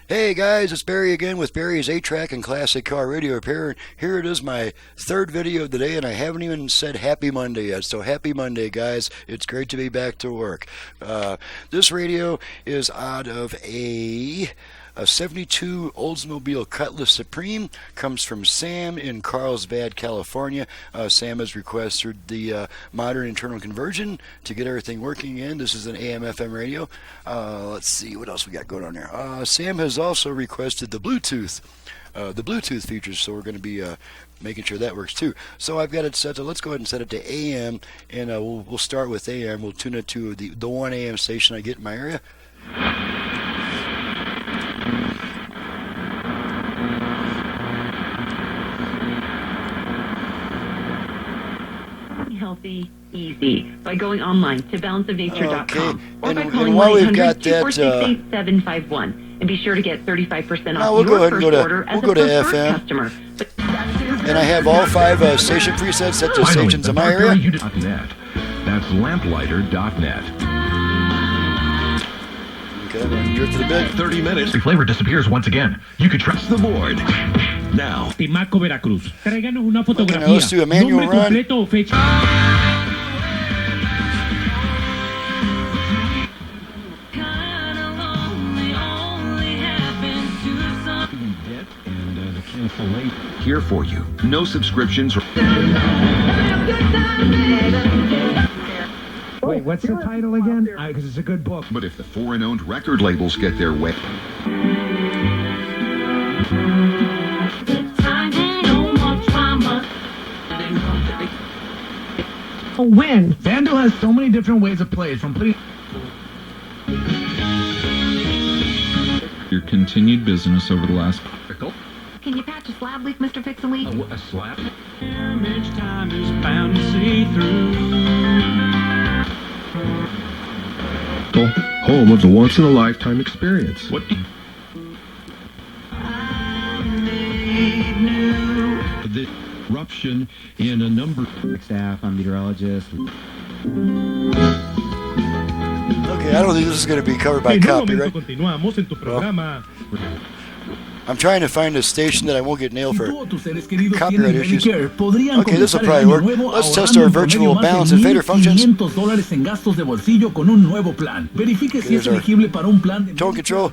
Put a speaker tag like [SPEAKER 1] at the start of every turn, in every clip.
[SPEAKER 1] Hey guys, it's Barry again with Barry's 8-Track and Classic Car Radio Repair. And here it is, my third video of the day, and I haven't even said Happy Monday yet. So Happy Monday, guys. It's great to be back to work. This radio is out of a 72 Oldsmobile Cutlass Supreme. Comes from Sam in Carlsbad, California. Sam has requested the modern internal conversion to get everything working again. This is an AM/FM radio. Let's see what else we got going on there. Sam has also requested the Bluetooth features, so we're going to be making sure that works too. So I've got it set to, let's go ahead and set it to AM, and we'll start with AM. We'll tune it to the 1 AM station I get in my area.
[SPEAKER 2] Healthy, easy by going online to balanceofnature.com or by
[SPEAKER 1] and
[SPEAKER 2] calling
[SPEAKER 1] while we've got that,
[SPEAKER 2] 751 and be sure to get 35% off
[SPEAKER 1] we'll
[SPEAKER 2] your
[SPEAKER 1] go ahead and
[SPEAKER 2] first
[SPEAKER 1] go to,
[SPEAKER 2] order as
[SPEAKER 1] we'll go
[SPEAKER 2] a
[SPEAKER 1] to
[SPEAKER 2] preferred
[SPEAKER 1] FM.
[SPEAKER 2] customer.
[SPEAKER 1] And I have all 5 station presets set to stations in my area.
[SPEAKER 3] That's lamplighter.net.
[SPEAKER 1] Okay, I'm going to drift to the bed.
[SPEAKER 3] 30 minutes. The flavor disappears once again. You can trust the board. Now.
[SPEAKER 4] Timaco, Veracruz. Tráiganos una fotografía.
[SPEAKER 1] Okay, let's do a manual
[SPEAKER 4] Nombre
[SPEAKER 1] run.
[SPEAKER 4] completo o fecha.
[SPEAKER 3] Here for you. No subscriptions.
[SPEAKER 4] Wait, what's the title again? Because it's a good book.
[SPEAKER 3] But if the foreign-owned record labels get their way...
[SPEAKER 4] A win. Vandal has so many different ways of play, from putting...
[SPEAKER 5] Your continued business over the last...
[SPEAKER 2] Can you patch a slab leak, Mr. Fix-A-Leak?
[SPEAKER 3] A slap?
[SPEAKER 4] Damage time is bound to see through.
[SPEAKER 6] Home of the once-in-a-lifetime experience.
[SPEAKER 3] What do you...
[SPEAKER 6] The eruption in a number...
[SPEAKER 7] Staff, I'm meteorologist.
[SPEAKER 1] Okay, I don't think this is going to be covered by copyright.
[SPEAKER 4] Continuamos en tu programa.
[SPEAKER 1] I'm trying to find a station that I won't get nailed for copyright issues. Okay, this will probably work. Let's test our virtual balance and fader functions. Okay, there's our tone control.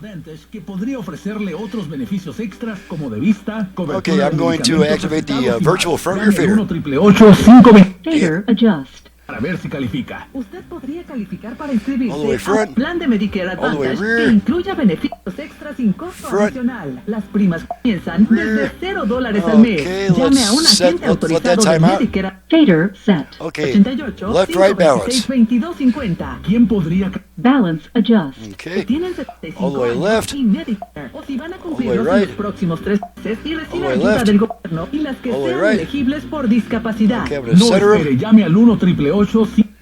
[SPEAKER 1] Okay, I'm going to activate the virtual front rear fader.
[SPEAKER 2] Fader adjust.
[SPEAKER 7] Para ver si califica. Usted podría calificar para inscribirse
[SPEAKER 1] All the way front,
[SPEAKER 7] al plan de Medicare
[SPEAKER 1] all the way
[SPEAKER 7] Advantage
[SPEAKER 1] rear,
[SPEAKER 7] que incluya beneficios extras sin costo
[SPEAKER 1] front,
[SPEAKER 7] adicional. Las primas comienzan
[SPEAKER 1] rear.
[SPEAKER 7] desde $0 al mes.
[SPEAKER 1] Okay,
[SPEAKER 7] Llame a un
[SPEAKER 1] let's
[SPEAKER 7] agente
[SPEAKER 1] let that
[SPEAKER 7] autorizado de
[SPEAKER 1] time out.
[SPEAKER 7] Medicare.
[SPEAKER 2] Fader set.
[SPEAKER 1] Okay,
[SPEAKER 7] 88
[SPEAKER 1] left, right balance.
[SPEAKER 7] 2250. ¿Quién podría?
[SPEAKER 2] Balance adjust.
[SPEAKER 1] Okay,
[SPEAKER 7] Tienen 75
[SPEAKER 1] all the way
[SPEAKER 7] años
[SPEAKER 1] left,
[SPEAKER 7] y Medicare. O si van a
[SPEAKER 1] all the way
[SPEAKER 7] cumplirlos
[SPEAKER 1] right,
[SPEAKER 7] en los próximos 3 meses y
[SPEAKER 1] all
[SPEAKER 7] reciben
[SPEAKER 1] the way
[SPEAKER 7] ayuda
[SPEAKER 1] left,
[SPEAKER 7] del gobierno y las que
[SPEAKER 1] all the way
[SPEAKER 7] sean
[SPEAKER 1] right.
[SPEAKER 7] elegibles por discapacidad.
[SPEAKER 1] Okay, I'm going to center him.
[SPEAKER 7] Llame al 1-888-5.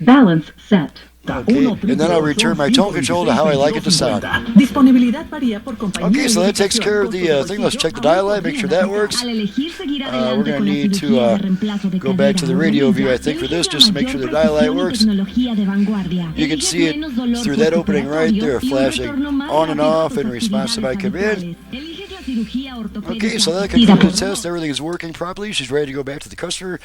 [SPEAKER 2] Balance set.
[SPEAKER 1] Okay, and then I'll return my tone control to how I like it to sound.
[SPEAKER 7] Disponibilidad varía por compañía.
[SPEAKER 1] Okay, so that takes care of the thing. Let's check the dial-out, make sure that works. We're going to need to go back to the radio view, I think, for this, just to make sure the dial-out works. You can see it through that opening right there, flashing on and off in response to my command. Okay, so that concludes the test. Everything is working properly. She's ready to go back to the customer.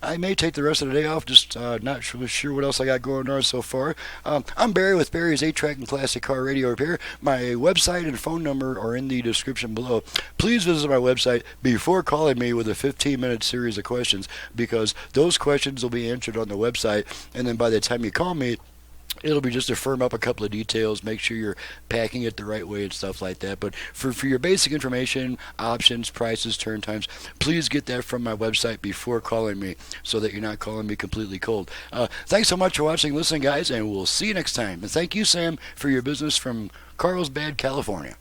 [SPEAKER 1] I may take the rest of the day off, just not sure what else I got going on so far. I'm Barry with Barry's 8-Track and Classic Car Radio Repair. My website and phone number are in the description below. Please visit my website before calling me with a 15-minute series of questions, because those questions will be answered on the website, and then by the time you call me, it'll be just to firm up a couple of details, make sure you're packing it the right way and stuff like that. But for your basic information, options, prices, turn times, please get that from my website before calling me, so that you're not calling me completely cold. Thanks so much for watching, listening, guys, and we'll see you next time. And thank you, Sam, for your business from Carlsbad, California.